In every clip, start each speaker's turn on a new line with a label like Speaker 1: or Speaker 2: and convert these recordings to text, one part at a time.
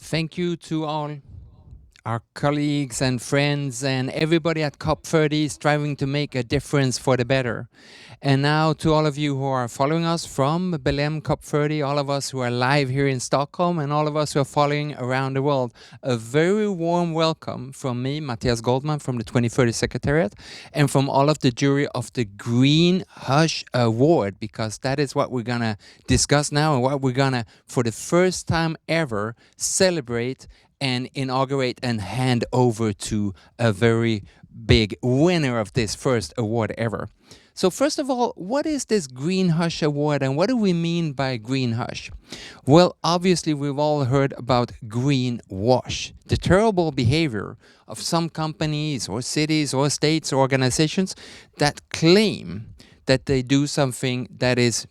Speaker 1: Thank you to all our colleagues and friends and everybody at COP30 striving to make a difference for the better. And now to all of you who are following us from Belém COP30, all of us who are live here in Stockholm and all of us who are following around the world, a very warm welcome from me, Mattias Goldmann from the 2030 Secretariat, and from all of the jury of the Green Hush Award, because that is what we're gonna discuss now and what we're gonna, for the first time ever, celebrate and inaugurate and hand over to a very big winner of this first award ever. So first of all, what is this Green Hush Award and what do we mean by Green Hush? Well, obviously we've all heard about greenwash, the terrible behavior of some companies or cities or states or organizations that claim that they do something that is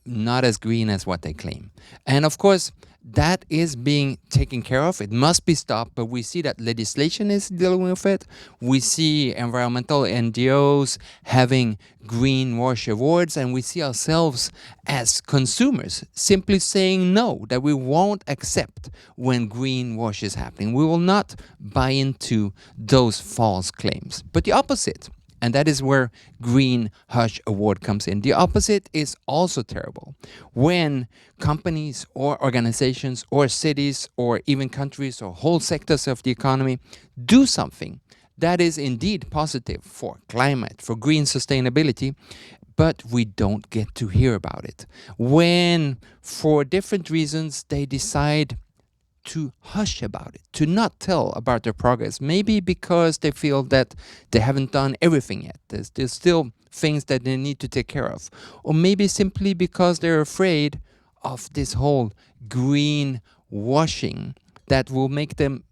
Speaker 1: not as green as what they claim. And of course, that is being taken care of. It must be stopped, but we see that legislation is dealing with it. We see environmental NGOs having greenwash awards, and we see ourselves as consumers simply saying no, that we won't accept when greenwash is happening. We will not buy into those false claims. But the opposite, and that is where Green Hush Award comes in. The opposite is also terrible. When companies or organizations or cities or even countries or whole sectors of the economy do something that is indeed positive for climate, for green sustainability, but we don't get to hear about it. When, for different reasons, they decide to hush about it, to not tell about their progress. Maybe because they feel that they haven't done everything yet. There's still things that they need to take care of. Or maybe simply because they're afraid of this whole green washing that will make them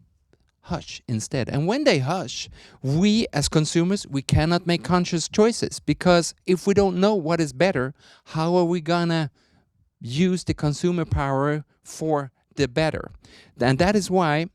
Speaker 1: hush instead. And when they hush, we as consumers, we cannot make conscious choices, because if we don't know what is better, how are we gonna use the consumer power for the better? And that is why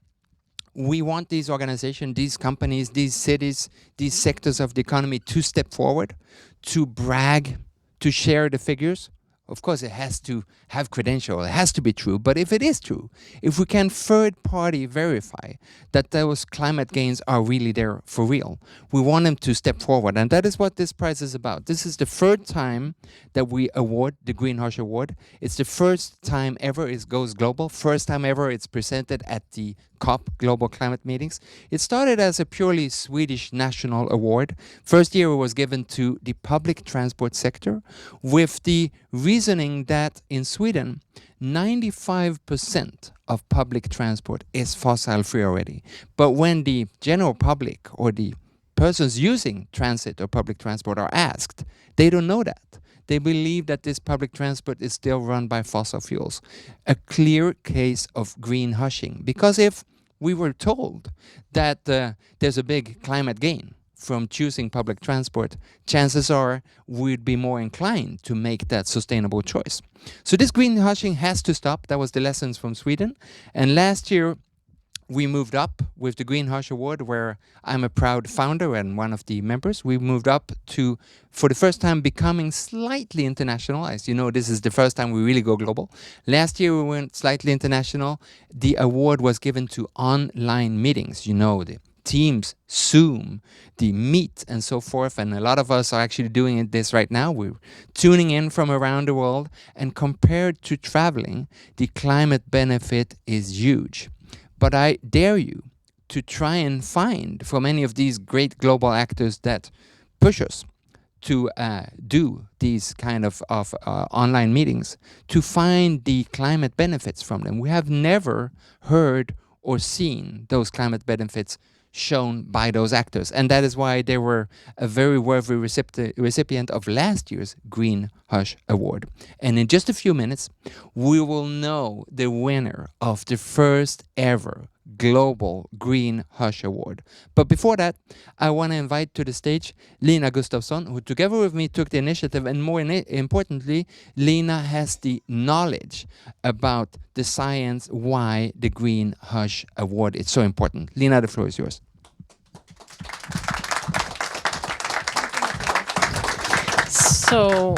Speaker 1: we want these organizations, these companies, these cities, these sectors of the economy to step forward, to brag, to share the figures. Of course, it has to have credential, it has to be true, but if it is true, if we can third-party verify that those climate gains are really there for real, we want them to step forward, and that is what this prize is about. This is the third time that we award the Green Hush Award. It's the first time ever it goes global, first time ever it's presented at the COP, Global Climate Meetings. It started as a purely Swedish national award. First year it was given to the public transport sector, with the reasoning that in Sweden, 95% of public transport is fossil-free already. But when the general public or the persons using transit or public transport are asked, they don't know that. They believe that this public transport is still run by fossil fuels. A clear case of green hushing. Because if we were told that there's a big climate gain from choosing public transport, chances are we'd be more inclined to make that sustainable choice. So this green hushing has to stop. That was the lessons from Sweden. And last year, we moved up with the Green Hush Award, where I'm a proud founder and one of the members. We moved up to, for the first time, becoming slightly international. As you know, this is the first time we really go global. Last year, we went slightly international. The award was given to online meetings. You know, the Teams, Zoom, the Meet, and so forth. And a lot of us are actually doing this right now. We're tuning in from around the world. And compared to traveling, the climate benefit is huge. But I dare you to try and find from any of these great global actors that push us to do these kind of online meetings, to find the climate benefits from them. We have never heard or seen those climate benefits shown by those actors. And that is why they were a very worthy recipient of last year's Green Hush Award. And in just a few minutes, we will know the winner of the first ever Global Green Hush Award. But before that, I want to invite to the stage Lina Gustavsson, who together with me took the initiative, and more importantly, Lina has the knowledge about the science why the Green Hush Award is so important. Lina, the floor is yours.
Speaker 2: So So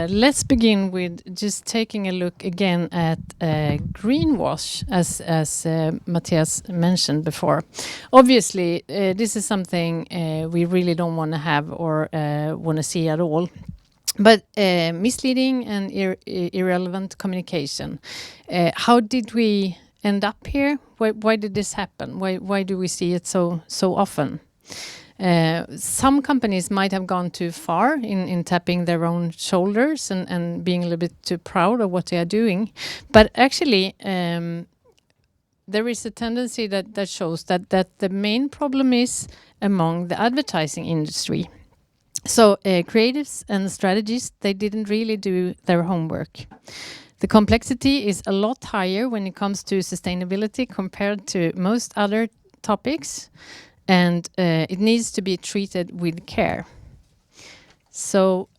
Speaker 2: let's begin with just taking a look again at greenwash, as Mattias mentioned before. Obviously, this is something we really don't want to have or want to see at all. But misleading and irrelevant communication. How did we end up here? Why did this happen? Why do we see it so often? Some companies might have gone too far in tapping their own shoulders and being a little bit too proud of what they are doing. But actually, there is a tendency that shows that the main problem is among the advertising industry. So creatives and strategists, they didn't really do their homework. The complexity is a lot higher when it comes to sustainability compared to most other topics. And it needs to be treated with care. So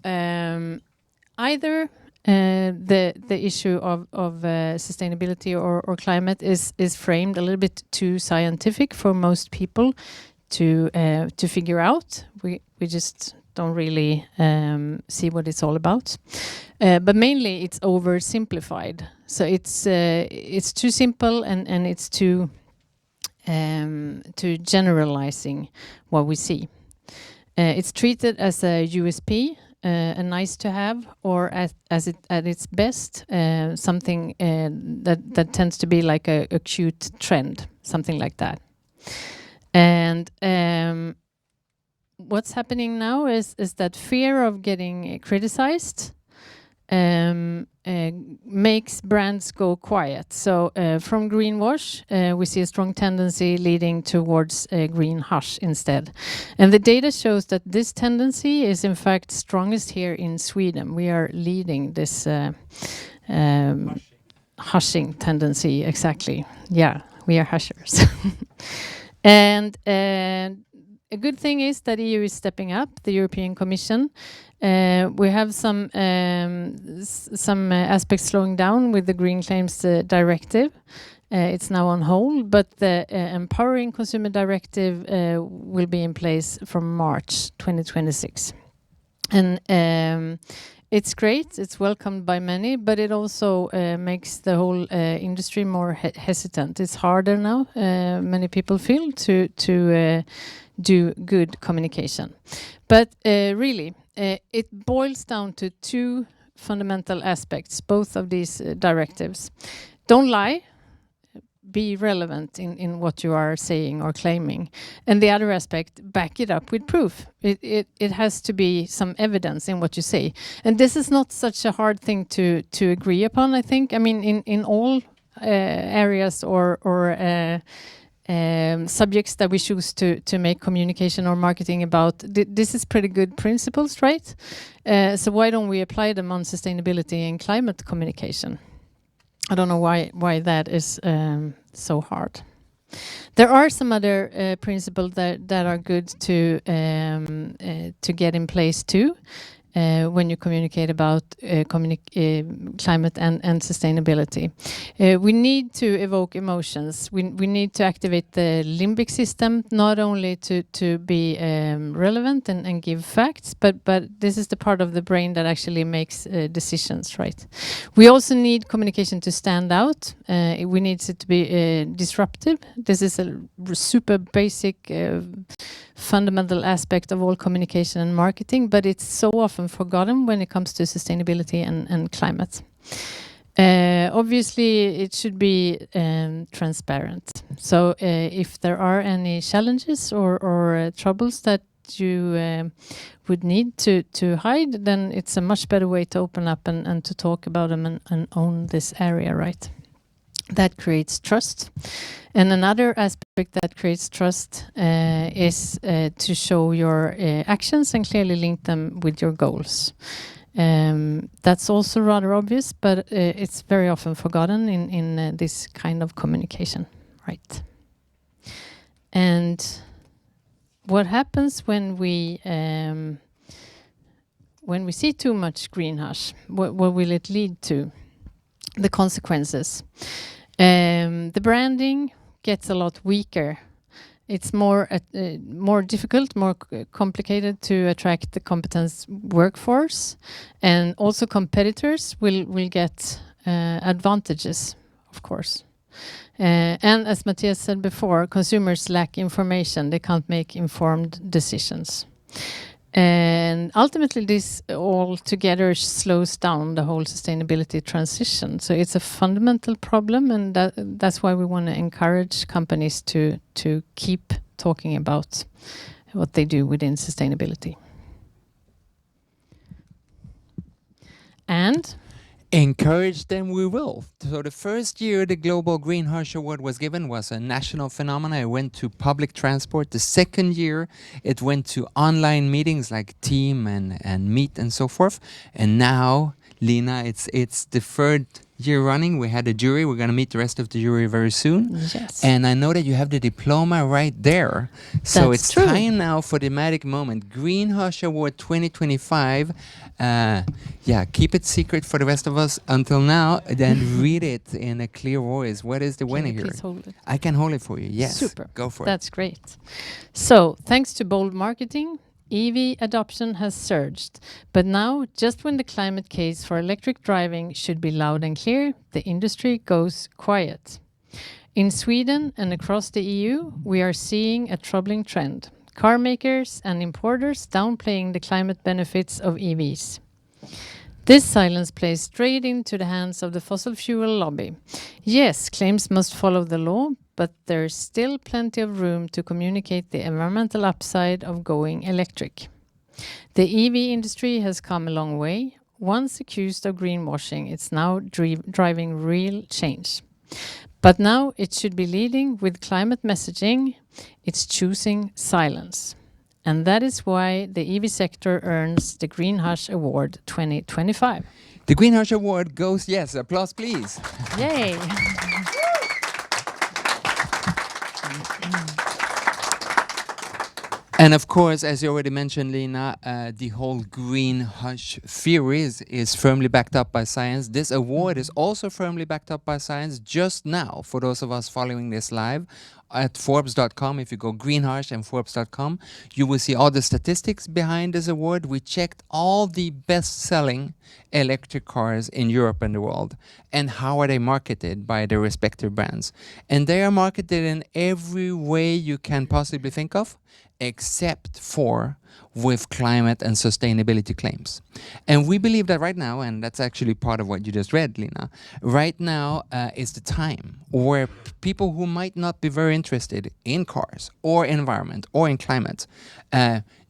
Speaker 2: either the issue of sustainability or climate is framed a little bit too scientific for most people to figure out. We just don't really see what it's all about. But mainly it's oversimplified. So it's too simple and it's too generalizing what we see. It's treated as a USP, a nice to have, or as it at its best, something that tends to be like a cute trend, something like that. And what's happening now is that fear of getting criticized makes brands go quiet. So from greenwash, we see a strong tendency leading towards green hush instead. And the data shows that this tendency is in fact strongest here in Sweden. We are leading this hushing tendency, exactly. Yeah, we are hushers. And a good thing is that EU is stepping up, the European Commission. We have some aspects slowing down with the Green Claims Directive. It's now on hold, but the Empowering Consumer Directive will be in place from March 2026. And it's great, it's welcomed by many, but it also makes the whole industry more hesitant. It's harder now, many people feel, to do good communication. But really, it boils down to two fundamental aspects, both of these directives. Don't lie, be relevant in what you are saying or claiming. And the other aspect, back it up with proof. It has to be some evidence in what you say. And this is not such a hard thing to agree upon, I think. I mean, in all areas or subjects that we choose to make communication or marketing about, this is pretty good principles, right? So why don't we apply them on sustainability and climate communication? I don't know why that is so hard. There are some other principles that are good to get in place too. When you communicate about climate and sustainability. We need to evoke emotions. We need to activate the limbic system, not only to be relevant and give facts, but this is the part of the brain that actually makes decisions, right? We also need communication to stand out. We need it to be disruptive. This is a super basic fundamental aspect of all communication and marketing, but it's so often forgotten when it comes to sustainability and climate. Obviously, it should be transparent. So if there are any challenges or troubles that you would need to hide, then it's a much better way to open up and to talk about them and own this area, right? That creates trust. And another aspect that creates trust is to show your actions and clearly link them with your goals. That's also rather obvious, but it's very often forgotten in this kind of communication, right? And what happens when we see too much green hush? What will it lead to? The consequences. The branding gets a lot weaker. it's more difficult, more complicated to attract the competence workforce, and also competitors will get advantages, of course. And as Mattias said before, consumers lack information; they can't make informed decisions. And ultimately, this all together slows down the whole sustainability transition. So it's a fundamental problem, and that's why we want to encourage companies to keep talking about what they do within sustainability. And
Speaker 1: encourage them we will. So the first year the Global Green Hush Award was given was a national phenomenon. It went to public transport. The second year it went to online meetings like Team and Meet and so forth. And now, Lina, it's the third year running. We had a jury. We're going to meet the rest of the jury very soon.
Speaker 2: yes,
Speaker 1: And I know that you have the diploma right there. So
Speaker 2: That's
Speaker 1: it's
Speaker 2: true.
Speaker 1: time now for the magic moment. Green Hush Award 2025. Keep it secret for the rest of us until now. Then read it in a clear voice. What is the
Speaker 2: Can
Speaker 1: winner
Speaker 2: you
Speaker 1: here?
Speaker 2: please hold it?
Speaker 1: I can hold it for you. Yes.
Speaker 2: Super.
Speaker 1: Go for it.
Speaker 2: That's great. So, thanks to bold marketing, EV adoption has surged. But now, just when the climate case for electric driving should be loud and clear, the industry goes quiet. In Sweden and across the EU, we are seeing a troubling trend. Car makers and importers downplaying the climate benefits of EVs. This silence plays straight into the hands of the fossil fuel lobby. Yes, claims must follow the law, but there's still plenty of room to communicate the environmental upside of going electric. The EV industry has come a long way. Once accused of greenwashing, it's now driving real change. But now it should be leading with climate messaging. It's choosing silence. And that is why the EV sector earns the Green Hush Award 2025.
Speaker 1: The Green Hush Award goes, yes, applause please.
Speaker 2: Yay!
Speaker 1: And of course, as you already mentioned, Lina, the whole green hush theory is firmly backed up by science. This award is also firmly backed up by science just now, for those of us following this live. At Forbes.com, if you go Green Hush and Forbes.com, you will see all the statistics behind this award. We checked all the best-selling electric cars in Europe and the world, and how are they marketed by their respective brands. And they are marketed in every way you can possibly think of, except for with climate and sustainability claims. And we believe that right now, and that's actually part of what you just read, Lina, right now is the time where people who might not be very interested in cars or environment or in climate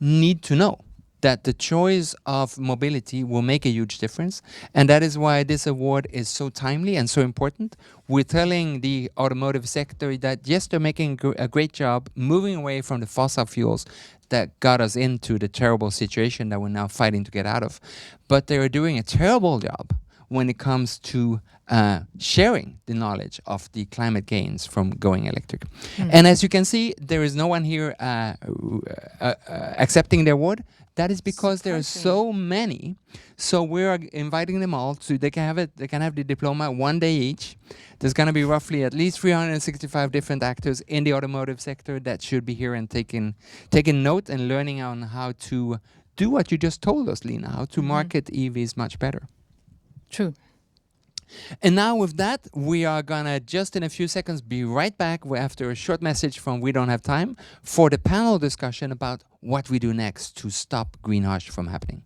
Speaker 1: need to know that the choice of mobility will make a huge difference. And that is why this award is so timely and so important. We're telling the automotive sector that yes, they're making a great job moving away from the fossil fuels that got us into the terrible situation that we're now fighting to get out of. But they are doing a terrible job when it comes to sharing the knowledge of the climate gains from going electric. And as you can see, there is no one here accepting the award. That is because there are so many. So we are inviting them all to, they can have it, they can have the diploma one day each. There's going to be roughly at least 365 different actors in the automotive sector that should be here and taking note and learning on how to do what you just told us, Lina, how to market EVs much better.
Speaker 2: True.
Speaker 1: And now with that, we are gonna just in a few seconds be right back after a short message from We Don't Have Time for the panel discussion about what we do next to stop green hush from happening.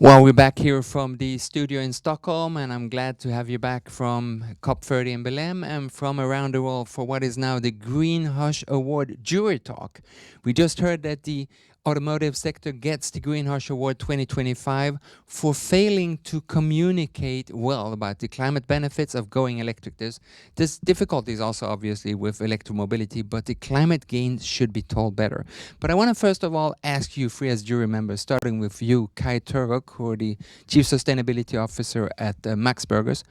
Speaker 1: Well, we're back here from the studio in Stockholm, and I'm glad to have you back from COP30 in Belém and from around the world for what is now the Green Hush Award jury talk. We just heard that the automotive sector gets the Greenhouse Award 2025 for failing to communicate well about the climate benefits of going electric. There's difficulties also, obviously, with electromobility, but the climate gains should be told better. But I want to first of all ask you three as jury members, starting with you, Kaj Török, who are the Chief Sustainability Officer at Max Burgers.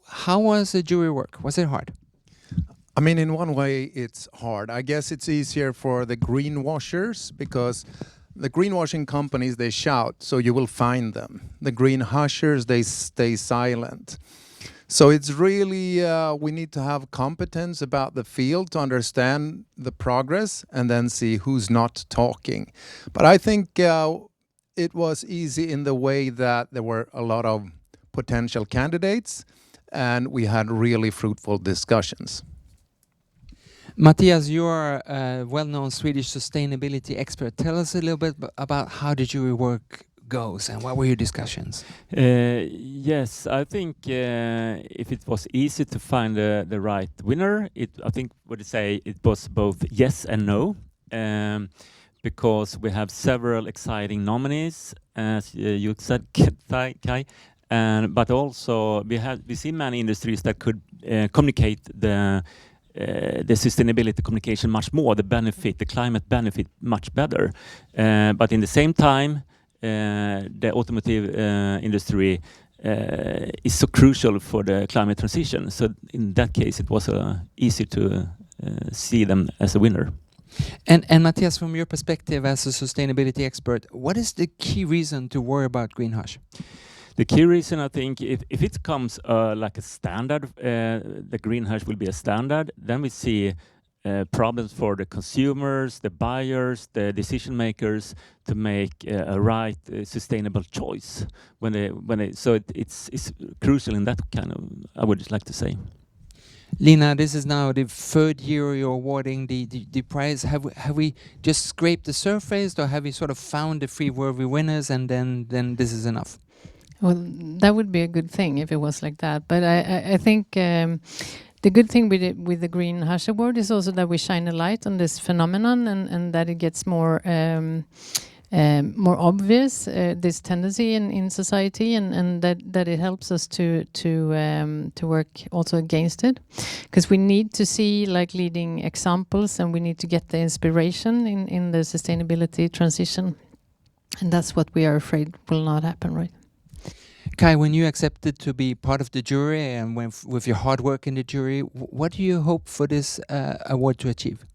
Speaker 1: How was the jury work? Was it hard?
Speaker 3: I mean, in one way, it's hard. I guess it's easier for the greenwashers because the greenwashing companies, they shout, so you will find them. The green hushers, they stay silent. So it's really, we need to have competence about the field to understand the progress and then see who's not talking. But I think it was easy in the way that there were a lot of potential candidates and we had really fruitful discussions.
Speaker 1: Mattias, you are a well-known Swedish sustainability expert. Tell us a little bit about how the jury work goes and what were your discussions?
Speaker 4: Yes, I think if it was easy to find the right winner, I think what you say it was both yes and no, because we have several exciting nominees, as you said, Kaj, but also we see many industries that could communicate the sustainability communication much more, the climate benefit much better. But in the same time, the automotive industry is so crucial for the climate transition. So in that case, it was easy to see them as a winner.
Speaker 1: And Mattias, from your perspective as a sustainability expert, what is the key reason to worry about greenhouse?
Speaker 4: The key reason, I think, if it comes like a standard, the greenhouse will be a standard, then we see problems for the consumers, the buyers, the decision makers to make a right, sustainable choice. So it's crucial in that kind of, I would just like to say.
Speaker 1: Lina, this is now the third year you're awarding the prize. Have we just scraped the surface, or have we sort of found the three worthy winners and then this is enough?
Speaker 2: Well, that would be a good thing if it was like that. But I think the good thing with the Green Hush Award is also that we shine a light on this phenomenon and that it gets more obvious, this tendency in society, and that it helps us to work also against it, because we need to see like leading examples and we need to get the inspiration in the sustainability transition, and that's what we are afraid will not happen, right?
Speaker 1: Kaj, when you accepted to be part of the jury and with your hard work in the jury, what do you hope for this award to achieve?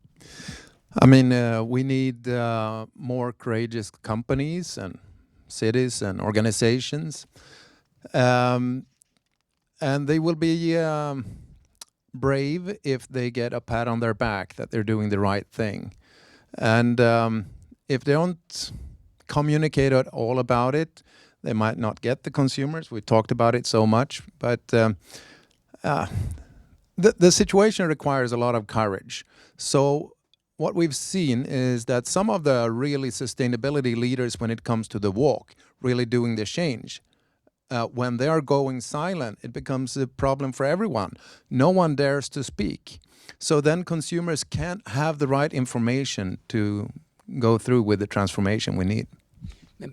Speaker 3: I mean, we need more courageous companies and cities and organizations. And they will be brave if they get a pat on their back that they're doing the right thing. And if they don't communicate at all about it, they might not get the consumers. We talked about it so much, but the situation requires a lot of courage. So what we've seen is that some of the really sustainability leaders, when it comes to the walk, really doing the change, when they are going silent, it becomes a problem for everyone. No one dares to speak. So then consumers can't have the right information to go through with the transformation we need.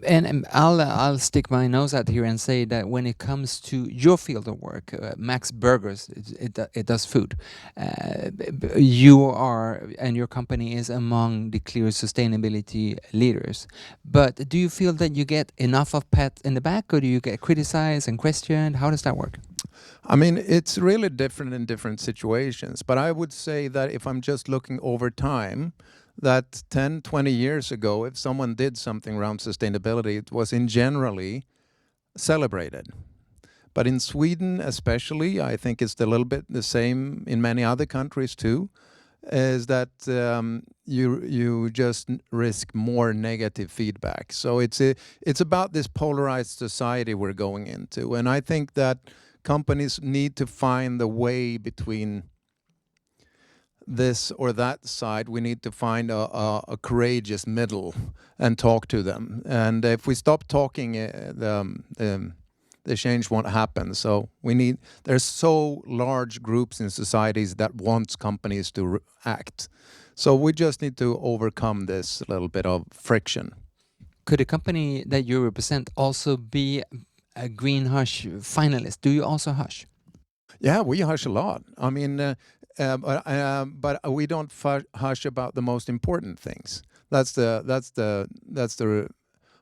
Speaker 1: And I'll stick my nose out here and say that when it comes to your field of work, Max Burgers, it does food. You are, and your company is among the clear sustainability leaders. But do you feel that you get enough of pat in the back, or do you get criticized and questioned? How does that work?
Speaker 3: I mean, it's really different in different situations. But I would say that if I'm just looking over time, that 10, 20 years ago, if someone did something around sustainability, it was in generally celebrated. But in Sweden especially, I think it's a little bit the same in many other countries too, is that you just risk more negative feedback. So it's about this polarized society we're going into. And I think that companies need to find the way between this or that side. We need to find a courageous middle and talk to them. And if we stop talking the the change won't happen. So there's so large groups in societies that wants companies to act. So we just need to overcome this little bit of friction.
Speaker 1: Could a company that you represent also be a Green Hush finalist? Do you also hush?
Speaker 3: Yeah, we hush a lot. I mean, but we don't hush about the most important things. That's the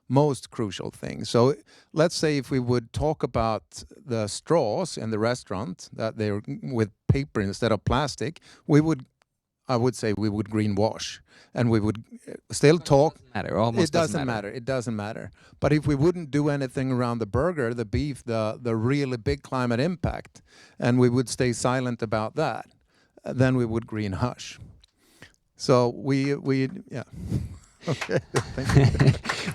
Speaker 3: most crucial thing. So let's say if we would talk about the straws in the restaurant, that they're with paper instead of plastic, I would say we would greenwash, and we would still talk. It doesn't matter. But if we wouldn't do anything around the burger, the beef, the really big climate impact, and we would stay silent about that, then we would green hush. So yeah. Okay, thank you.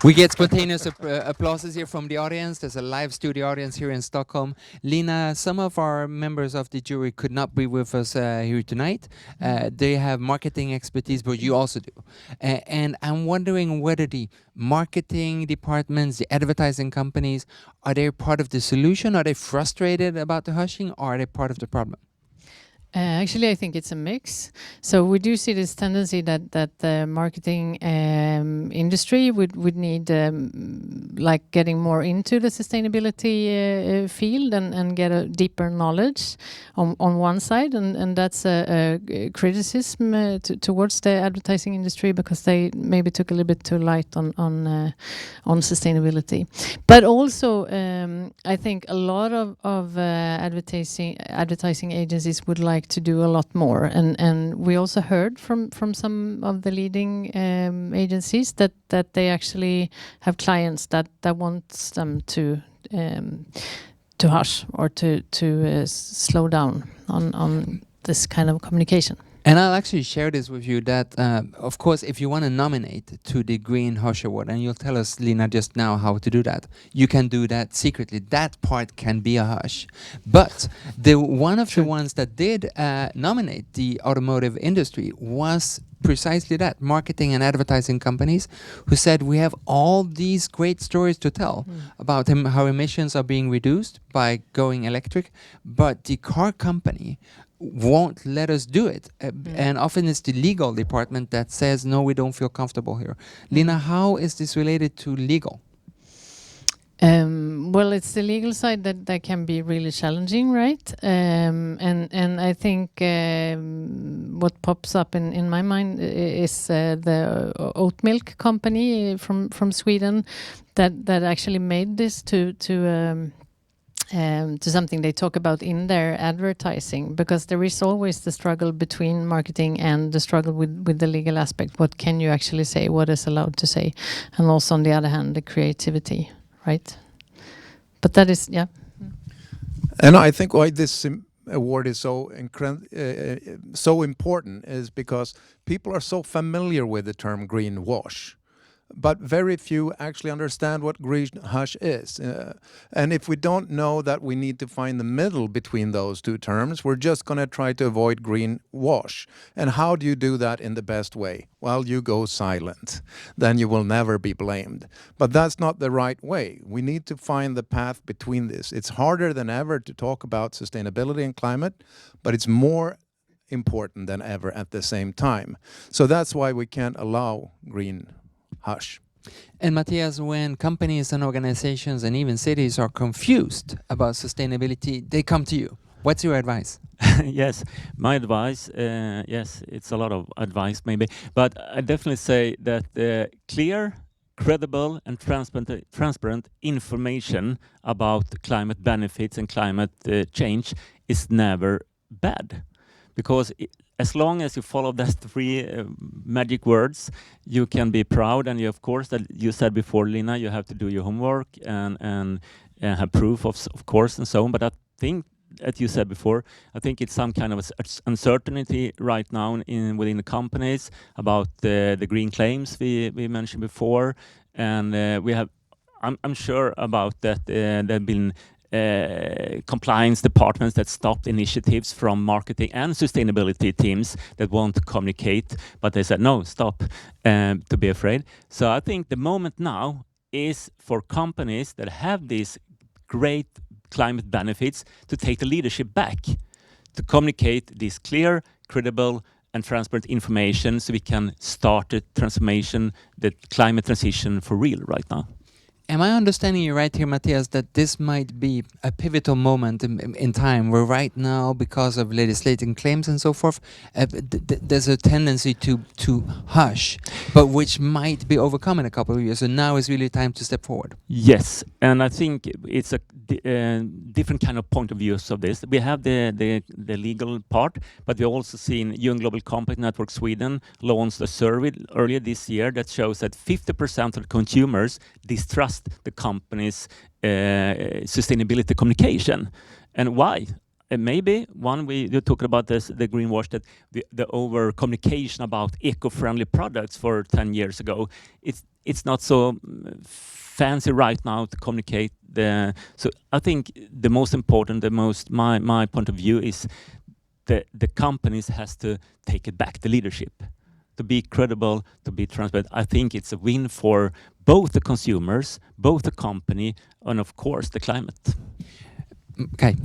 Speaker 1: We get spontaneous applauses here from the audience. There's a live studio audience here in Stockholm. Lina, some of our members of the jury could not be with us here tonight. They have marketing expertise, but you also do. And I'm wondering whether the marketing departments, the advertising companies, are they part of the solution? Are they frustrated about the hushing, or are they part of the problem?
Speaker 2: Actually, I think it's a mix. So we do see this tendency that the marketing industry would need like getting more into the sustainability field and get a deeper knowledge on one side, and that's a criticism towards the advertising industry, because they maybe took a little bit too light on sustainability. But also, I think a lot of advertising agencies would like to do a lot more, and we also heard from some of the leading agencies that they actually have clients that wants them to hush or to slow down on this kind of communication.
Speaker 1: And I'll actually share this with you that, of course, if you want to nominate to the Green Hush Award, and you'll tell us, Lina, just now how to do that, you can do that secretly. That part can be a hush. But one of the ones that did nominate the automotive industry was precisely that, marketing and advertising companies, who said we have all these great stories to tell about how emissions are being reduced by going electric, but the car company won't let us do it. And often it's the legal department that says, no, we don't feel comfortable here. Lina, how is this related to legal?
Speaker 2: Well, it's the legal side that can be really challenging, right? And I think what pops up in my mind is the oat milk company from Sweden that actually made this to something they talk about in their advertising, because there is always the struggle between marketing and the struggle with the legal aspect. What can you actually say? What is allowed to say? And also, on the other hand, the creativity, right? But that is, yeah.
Speaker 3: And I think why this award is so important is because people are so familiar with the term greenwash, but very few actually understand what green hush is. And if we don't know that we need to find the middle between those two terms, we're just going to try to avoid green wash. And how do you do that in the best way? Well, you go silent. Then you will never be blamed. But that's not the right way. We need to find the path between this. It's harder than ever to talk about sustainability and climate, but it's more important than ever at the same time. So that's why we can't allow green hush.
Speaker 1: And Mattias, when companies and organizations and even cities are confused about sustainability, they come to you. What's your advice?
Speaker 4: Yes, my advice, yes, it's a lot of advice maybe, but I definitely say that clear, credible and transparent information about climate benefits and climate change is never bad. Because as long as you follow those three magic words, you can be proud. And you, of course, that you said before, Lina, you have to do your homework and have proof of course, and so on. But I think, as you said before, I think it's some kind of uncertainty right now within the companies about the green claims we mentioned before. And I'm sure about that there have been compliance departments that stopped initiatives from marketing and sustainability teams that want to communicate, but they said, no, stop, to be afraid. So I think the moment now is for companies that have these great climate benefits to take the leadership back, to communicate this clear, credible, and transparent information so we can start the transformation, the climate transition for real right now.
Speaker 1: Am I understanding you right here, Mattias, that this might be a pivotal moment in time where right now, because of legislating claims and so forth, there's a tendency to hush, but which might be overcome in a couple of years, and now is really time to step forward?
Speaker 4: Yes, and I think it's a different kind of point of views of this. We have the legal part, but we've also seen UN Global Compact Network Sweden launched a survey earlier this year that shows that 50% of consumers distrust the company's sustainability communication. And why? Maybe one, you talked about this, the greenwash, that the over communication about eco-friendly products for 10 years ago, it's not so fancy right now to communicate. So I think the most important, my point of view is the companies has to take it back, the leadership, to be credible, to be transparent. I think it's a win for both the consumers, both the company, and of course the climate.
Speaker 1: Okay.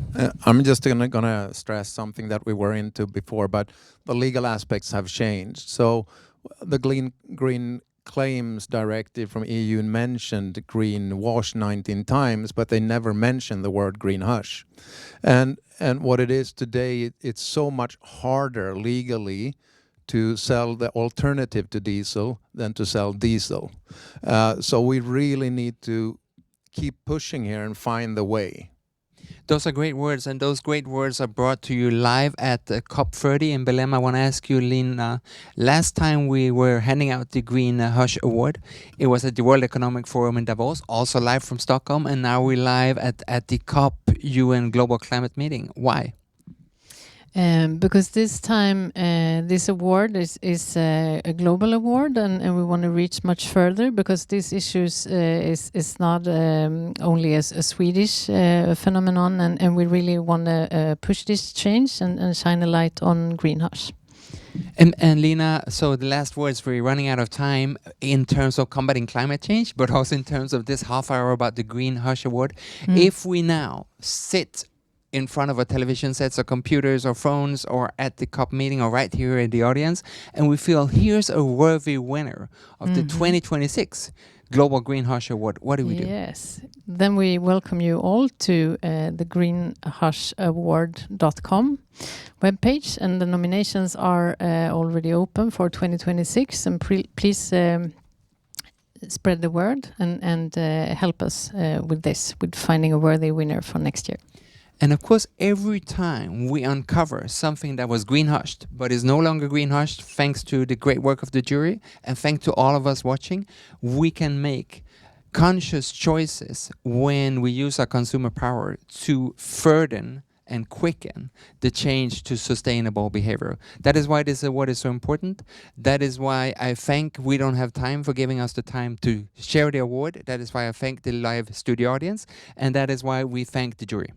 Speaker 3: I'm just gonna stress something that we were into before, but the legal aspects have changed. So the Green Claims Directive from EU mentioned greenwash 19 times, but they never mentioned the word green hush. And what it is today, it's so much harder legally to sell the alternative to diesel than to sell diesel. So we really need to keep pushing here and find the way.
Speaker 1: Those are great words, and those great words are brought to you live at COP30 in Belém. I want to ask you, Lina, last time we were handing out the Green Hush Award, it was at the World Economic Forum in Davos, also live from Stockholm, and now we're live at the COP UN Global Climate Meeting. Why?
Speaker 2: Because this time this award is a global award, and we want to reach much further, because these issues is not only a Swedish phenomenon, and we really want to push this change and shine a light on green hush.
Speaker 1: And Lina, so the last words, we're running out of time in terms of combating climate change, but also in terms of this half hour about the Green Hush Award. If we now sit in front of our television sets or computers or phones or at the COP meeting or right here in the audience, and we feel here's a worthy winner of the 2026 Global Green Hush Award, what do we do?
Speaker 2: Yes, then we welcome you all to the greenhushaward.com webpage, and the nominations are already open for 2026, and please spread the word and help us with this, with finding a worthy winner for next year.
Speaker 1: And of course, every time we uncover something that was green hushed, but is no longer green hushed, thanks to the great work of the jury, and thanks to all of us watching, we can make conscious choices when we use our consumer power to further and quicken the change to sustainable behavior. That is why this award is so important. That is why I thank We Don't Have Time for giving us the time to share the award. That is why I thank the live studio audience. And that is why we thank the jury.